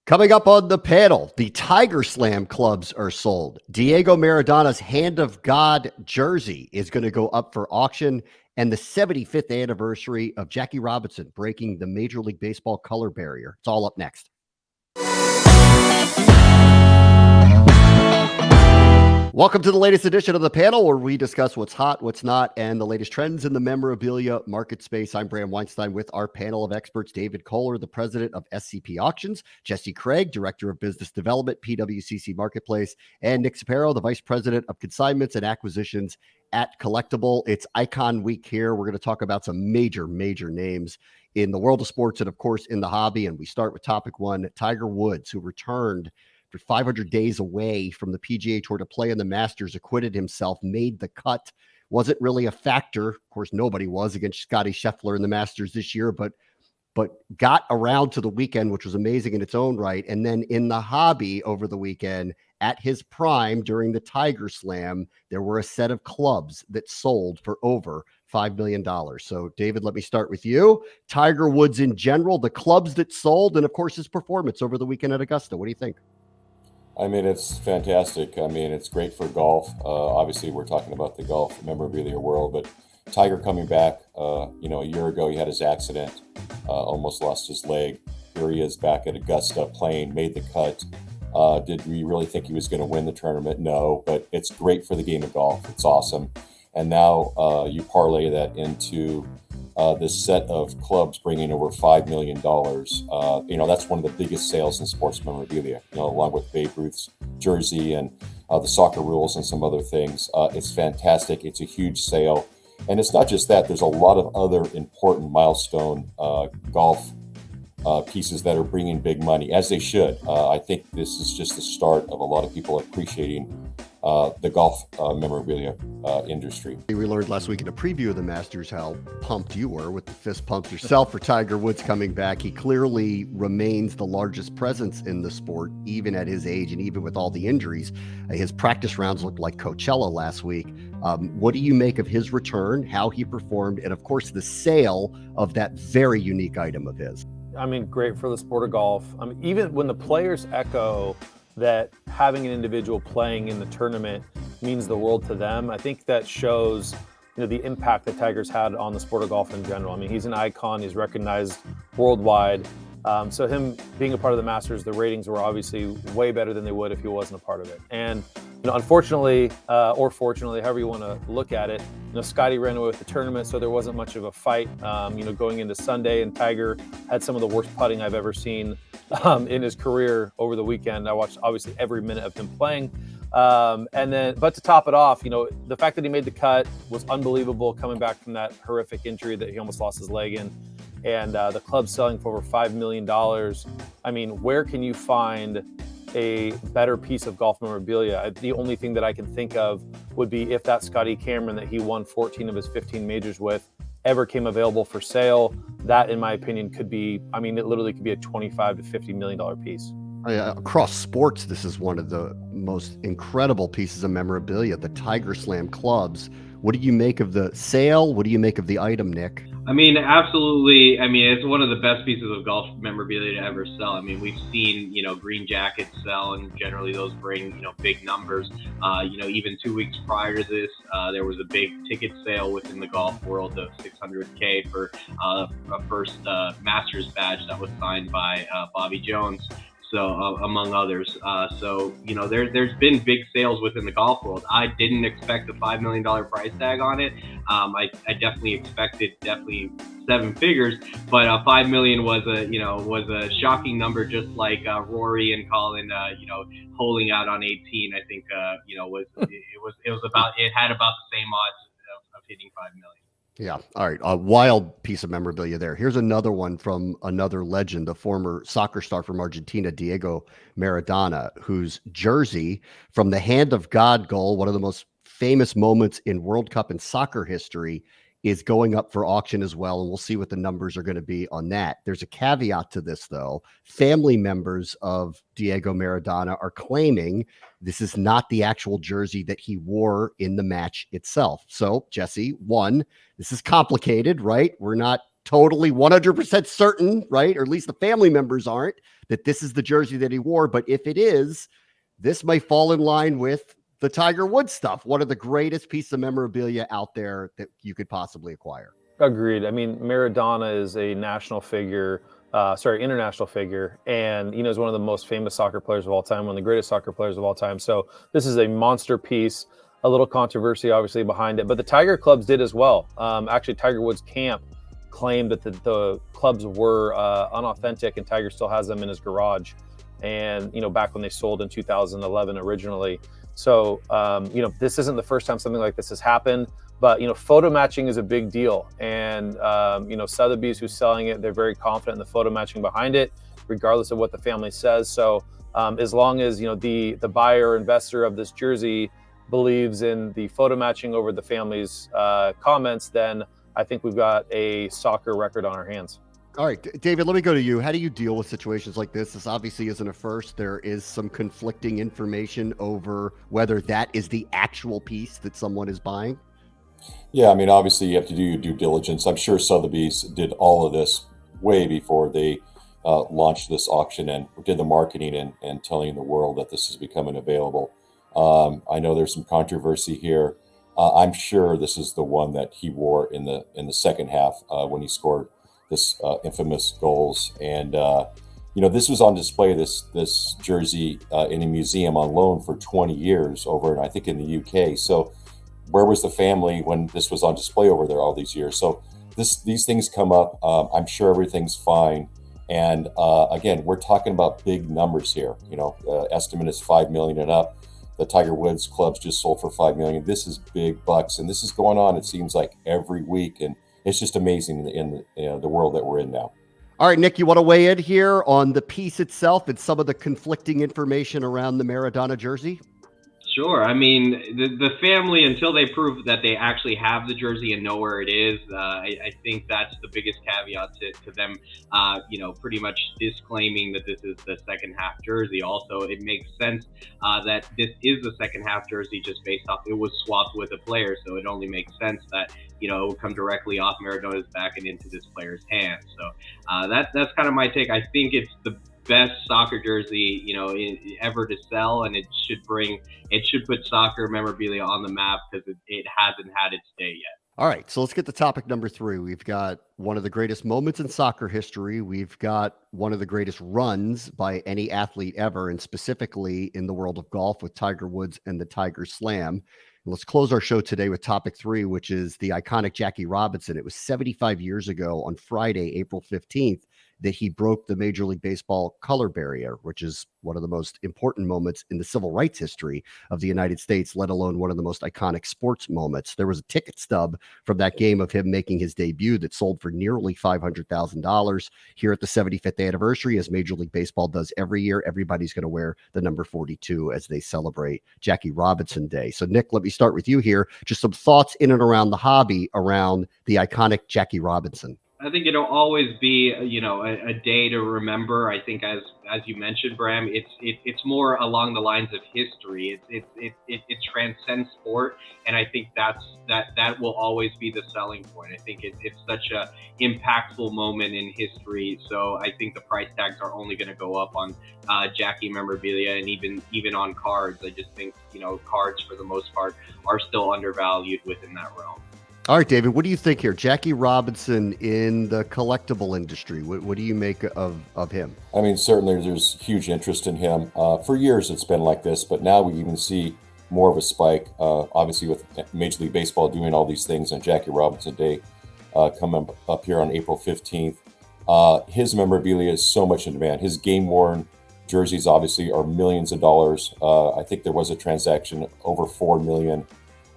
Coming up on the panel, the Tiger Slam clubs are sold. Diego Maradona's Hand of God jersey is going to go up for auction, and the 75th anniversary of Jackie Robinson breaking the Major League Baseball color barrier. It's all up next. Welcome to the latest edition of the panel, where we discuss what's hot, what's not, and the latest trends in the memorabilia market space. I'm Bram Weinstein with our panel of experts: David Kohler, the president of SCP Auctions; Jesse Craig, director of business development, PWCC Marketplace; and Nick Sapero, the vice president of consignments and acquisitions at Collectible. It's Icon Week here. We're going to talk about some major names in the world of sports and, of course, in the hobby. And we start with topic one: Tiger Woods, who returned for 500 days away from the PGA Tour to play in the Masters, acquitted himself, made the cut. Wasn't really a factor. Of course, nobody was against Scotty Scheffler in the Masters this year, but got around to the weekend, which was amazing in its own right. And then in the hobby over the weekend, at his prime during the Tiger Slam, there were a set of clubs that sold for over $5 million. So, David, let me start with you. Tiger Woods in general, the clubs that sold, and of course his performance over the weekend at Augusta. What do you think? I mean, it's fantastic. I mean, it's great for golf. Obviously, we're talking about the golf memorabilia world, but Tiger coming back, a year ago, he had his accident, almost lost his leg. Here he is back at Augusta playing, made the cut. Did we really think he was going to win the tournament? No, but it's great for the game of golf. It's awesome. And now you parlay that into this set of clubs bringing over $5 million. That's one of the biggest sales in sports memorabilia, along with Babe Ruth's jersey and the soccer rules and some other things. It's fantastic. It's a huge sale. And it's not just that. There's a lot of other important milestone golf pieces that are bringing big money, as they should. I think this is just the start of a lot of people appreciating the golf memorabilia industry. We learned last week in a preview of the Masters how pumped you were with the fist pumps yourself for Tiger Woods coming back. He clearly remains the largest presence in the sport, even at his age and even with all the injuries. His practice rounds looked like Coachella last week. What do you make of his return, how he performed, and of course the sale of that very unique item of his? I mean, great for the sport of golf. I mean, even when the players echo that having an individual playing in the tournament means the world to them, I think that shows, the impact that Tiger's had on the sport of golf in general. I mean, he's an icon. He's recognized worldwide. So him being a part of the Masters, the ratings were obviously way better than they would if he wasn't a part of it. And unfortunately, or fortunately, however you want to look at it, Scotty ran away with the tournament, so there wasn't much of a fight. Going into Sunday, and Tiger had some of the worst putting I've ever seen in his career over the weekend. I watched obviously every minute of him playing. But to top it off, the fact that he made the cut was unbelievable, coming back from that horrific injury that he almost lost his leg in. And the club's selling for over $5 million. I mean, where can you find a better piece of golf memorabilia? The only thing that I can think of would be if that Scotty Cameron that he won 14 of his 15 majors with ever came available for sale. That, in my opinion, could be, it literally could be a $25 to $50 million piece. Across sports, this is one of the most incredible pieces of memorabilia, the Tiger Slam clubs. What do you make of the sale? What do you make of the item, Nick? Absolutely. It's one of the best pieces of golf memorabilia to ever sell. We've seen, green jackets sell, and generally those bring, big numbers. Even 2 weeks prior to this, there was a big ticket sale within the golf world of $600K for a first Masters badge that was signed by Bobby Jones. So among others. There's been big sales within the golf world. I didn't expect a $5 million price tag on it. I definitely expected 7 figures, but $5 million was a shocking number, just like Rory and Colin, holding out on 18. I think it had about the same odds of hitting 5 million. Yeah. All right. A wild piece of memorabilia there. Here's another one from another legend, the former soccer star from Argentina, Diego Maradona, whose jersey from the Hand of God goal, one of the most famous moments in World Cup and soccer history, is going up for auction as well. And we'll see what the numbers are going to be on that. There's a caveat to this, though. Family members of Diego Maradona are claiming this is not the actual jersey that he wore in the match itself. So, Jesse, one, this is complicated, right? We're not totally 100% certain, right? Or at least the family members aren't, that this is the jersey that he wore. But if it is, this may fall in line with the Tiger Woods stuff. One of the greatest pieces of memorabilia out there that you could possibly acquire. Agreed. I mean, Maradona is a national figure, international figure, and is one of the most famous soccer players of all time, one of the greatest soccer players of all time. So this is a monster piece. A little controversy, obviously, behind it, but the Tiger clubs did as well. Actually, Tiger Woods' camp claimed that the clubs were unauthentic, and Tiger still has them in his garage. And back when they sold in 2011 originally. So this isn't the first time something like this has happened. But photo matching is a big deal, and Sotheby's, who's selling it, they're very confident in the photo matching behind it, regardless of what the family says. So as long as the buyer or investor of this jersey believes in the photo matching over the family's comments, then I think we've got a soccer record on our hands. All right, David, let me go to you. How do you deal with situations like this? This obviously isn't a first. There is some conflicting information over whether that is the actual piece that someone is buying. Yeah, I mean, obviously you have to do your due diligence. I'm sure Sotheby's did all of this way before they launched this auction and did the marketing and telling the world that this is becoming available. I know there's some controversy here. I'm sure this is the one that he wore in the second half when he scored this infamous goals. And this was on display. This jersey in a museum on loan for 20 years over, I think, in the UK. So where was the family when this was on display over there all these years? So these things come up. I'm sure everything's fine. And again, we're talking about big numbers here. Estimate is 5 million and up. The Tiger Woods clubs just sold for 5 million. This is big bucks, and this is going on, it seems like, every week, and it's just amazing in the world that we're in now. All right, Nick, you want to weigh in here on the piece itself and some of the conflicting information around the Maradona jersey? Sure. I mean, the family, until they prove that they actually have the jersey and know where it is, I think that's the biggest caveat to them, pretty much disclaiming that this is the second half jersey. Also, it makes sense that this is the second half jersey just based off it was swapped with a player. So it only makes sense that, it would come directly off Maradona's back and into this player's hand. So that's kind of my take. I think it's the best soccer jersey ever to sell, and it should put soccer memorabilia on the map because it hasn't had its day yet. All right, so let's get to topic number 3. We've got one of the greatest moments in soccer history. We've got one of the greatest runs by any athlete ever, and specifically in the world of golf with Tiger Woods and the Tiger Slam. And let's close our show today with topic 3, which is the iconic Jackie Robinson. It was 75 years ago on Friday, April 15th, that he broke the Major League Baseball color barrier, which is one of the most important moments in the civil rights history of the United States, let alone one of the most iconic sports moments. There was a ticket stub from that game of him making his debut that sold for nearly $500,000 here at the 75th anniversary. As Major League Baseball does every year, everybody's going to wear the number 42 as they celebrate Jackie Robinson Day. So, Nick, let me start with you here. Just some thoughts in and around the hobby around the iconic Jackie Robinson. I think it'll always be, a day to remember. I think, as you mentioned, Bram, it's more along the lines of history. It transcends sport, and I think that will always be the selling point. I think it's such a impactful moment in history. So I think the price tags are only going to go up on Jackie memorabilia, and even on cards. I just think cards for the most part are still undervalued within that realm. All right, David, what do you think here? Jackie Robinson in the collectible industry, what do you make of him? I mean, certainly there's huge interest in him. For years it's been like this, but now we even see more of a spike, obviously with Major League Baseball doing all these things on Jackie Robinson Day coming up here on April 15th. His memorabilia is so much in demand. His game-worn jerseys obviously are millions of dollars. I think there was a transaction over $4 million.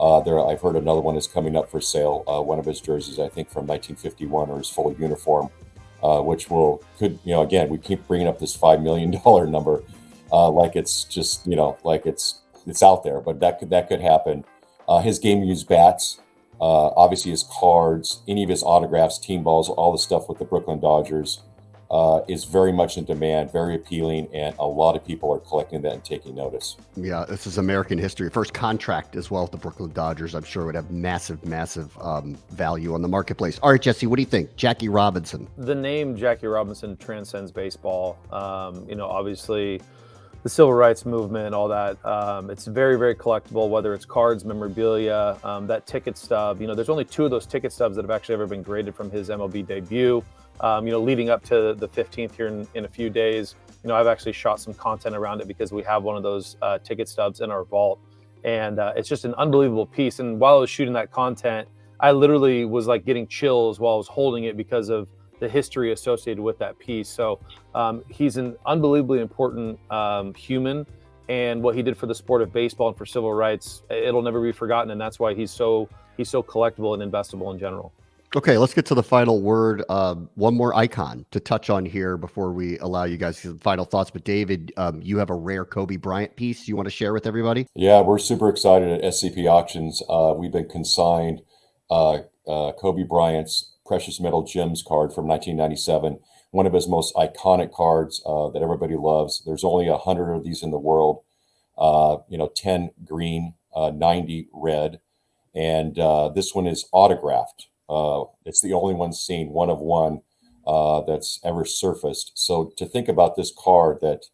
I've heard another one is coming up for sale. One of his jerseys, I think from 1951, or his full uniform, which could again, we keep bringing up this $5 million number, like it's just like it's out there, but that could happen. His game used bats, obviously his cards, any of his autographs, team balls, all the stuff with the Brooklyn Dodgers. is very much in demand, very appealing, and a lot of people are collecting that and taking notice. Yeah, this is American history. First contract as well with the Brooklyn Dodgers. I'm sure would have massive value on the marketplace. All right, Jesse, what do you think? Jackie Robinson. The name Jackie Robinson transcends baseball. Obviously the civil rights movement, all that. It's very, very collectible, whether it's cards, memorabilia, that ticket stub. There's only 2 of those ticket stubs that have actually ever been graded from his MLB debut. Leading up to the 15th here in a few days, I've actually shot some content around it because we have one of those ticket stubs in our vault. And it's just an unbelievable piece. And while I was shooting that content, I literally was like getting chills while I was holding it because of the history associated with that piece. So he's an unbelievably important human, and what he did for the sport of baseball and for civil rights, it'll never be forgotten. And that's why he's so collectible and investable in general. Okay, let's get to the final word. One more icon to touch on here before we allow you guys some final thoughts. But David, you have a rare Kobe Bryant piece you want to share with everybody? Yeah, we're super excited at SCP Auctions. We've been consigned Kobe Bryant's Precious Metal Gems card from 1997, one of his most iconic cards that everybody loves. There's only 100 of these in the world, 10 green, 90 red, and this one is autographed. It's the only one seen, one of one that's ever surfaced. So to think about this card that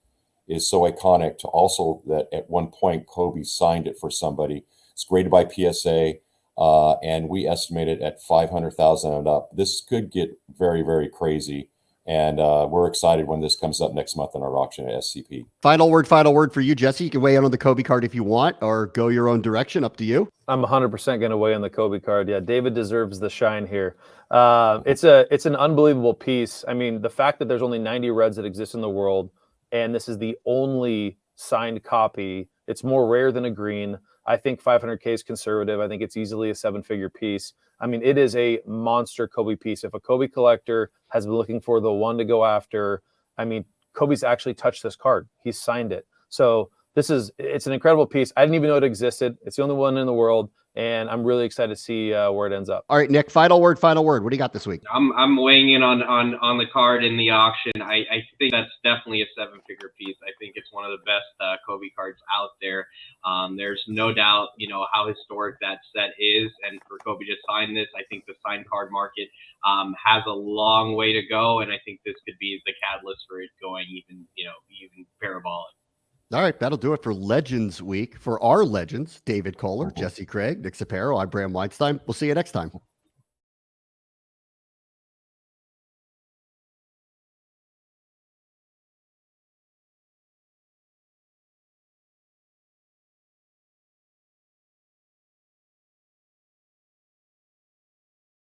is so iconic, to also that at one point Kobe signed it for somebody. It's graded by PSA, and we estimate it at 500,000 and up. This could get very, very crazy. And we're excited when this comes up next month in our auction at SCP. Final word for you, Jesse. You can weigh in on the Kobe card if you want, or go your own direction. Up to you. I'm 100% going to weigh in the Kobe card. Yeah, David deserves the shine here. It's an unbelievable piece. I mean, the fact that there's only 90 reds that exist in the world, and this is the only signed copy. It's more rare than a green. I think 500K is conservative. I think it's easily a 7-figure piece. I mean, it is a monster Kobe piece. If a Kobe collector has been looking for the one to go after, I mean, Kobe's actually touched this card. He's signed it. So it's an incredible piece. I didn't even know it existed. It's the only one in the world, and I'm really excited to see where it ends up. All right, Nick, final word. What do you got this week? I'm weighing in on the card in the auction. I think that's definitely a 7-figure piece. I think it's one of the best Kobe cards out there. There's no doubt, how historic that set is, and for Kobe to sign this, I think the signed card market has a long way to go, and I think this could be the catalyst for it going even parabolic. All right, that'll do it for Legends Week. For our legends, David Kohler, Jesse Craig, Nick Sapero, I'm Bram Weinstein. We'll see you next time.